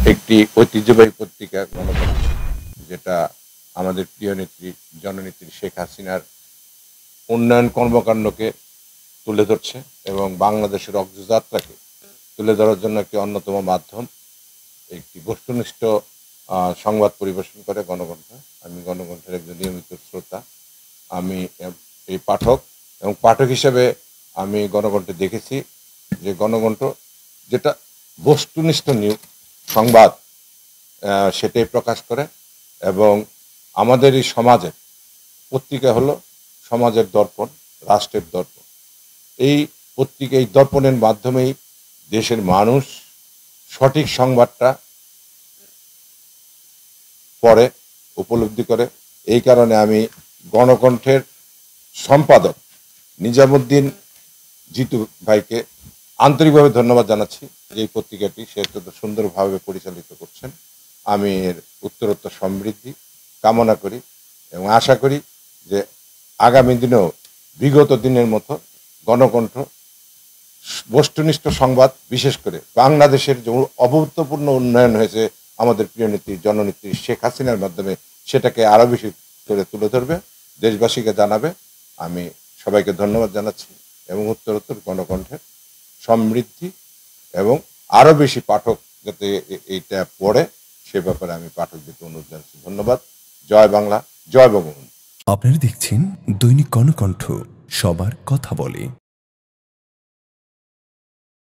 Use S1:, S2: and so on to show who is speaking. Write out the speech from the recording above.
S1: একটি ঐতিহ্যবাহী পত্রিকা গণকণ্ঠ, যেটা আমাদের প্রিয় নেত্রী জননেত্রী শেখ হাসিনার উন্নয়ন কর্মকাণ্ডকে তুলে ধরছে এবং বাংলাদেশের অগ্রযাত্রাকে তুলে ধরার জন্য একটি অন্যতম মাধ্যম। একটি বস্তুনিষ্ঠ সংবাদ পরিবেশন করে গণকণ্ঠ। আমি গণকণ্ঠের একজন নিয়মিত শ্রোতা। আমি এই পাঠক, এবং পাঠক হিসেবে আমি গণকণ্ঠে দেখেছি যে গণকণ্ঠ যেটা বস্তুনিষ্ঠ সংবাদ সেটাই প্রকাশ করে। এবং আমাদের এই সমাজের পত্রিকা হলো সমাজের দর্পণ, রাষ্ট্রের দর্পণ। এই পত্রিকা, এই দর্পণের মাধ্যমেই দেশের মানুষ সঠিক সংবাদটা পড়ে, উপলব্ধি করে। এই কারণে আমি গণকণ্ঠের সম্পাদক নিজামুদ্দিন জিতু ভাইকে আন্তরিকভাবে ধন্যবাদ জানাচ্ছি যে এই পত্রিকাটি সে অত্যন্ত সুন্দরভাবে পরিচালিত করছেন। আমি এর উত্তরোত্তর সমৃদ্ধি কামনা করি এবং আশা করি যে আগামী দিনেও বিগত দিনের মতো গণকণ্ঠ বস্তুনিষ্ঠ সংবাদ, বিশেষ করে বাংলাদেশের যে অভূতপূর্ণ উন্নয়ন হয়েছে আমাদের প্রিয় নেত্রী জননেত্রী শেখ হাসিনার মাধ্যমে, সেটাকে আরও বেশি করে তুলে ধরবে, দেশবাসীকে জানাবে। আমি সবাইকে ধন্যবাদ জানাচ্ছি এবং উত্তরোত্তর গণকণ্ঠের সমৃদ্ধি এবং আরও বেশি পাঠক যাতে এইটা পড়ে সে ব্যাপারে আমি পাঠকদেরকে অনুরোধ জানাচ্ছি। ধন্যবাদ। জয় বাংলা, জয় বঙ্গবন্ধু।
S2: আপনারা দেখছেন দৈনিক গণকণ্ঠ, সবার কথা বলে।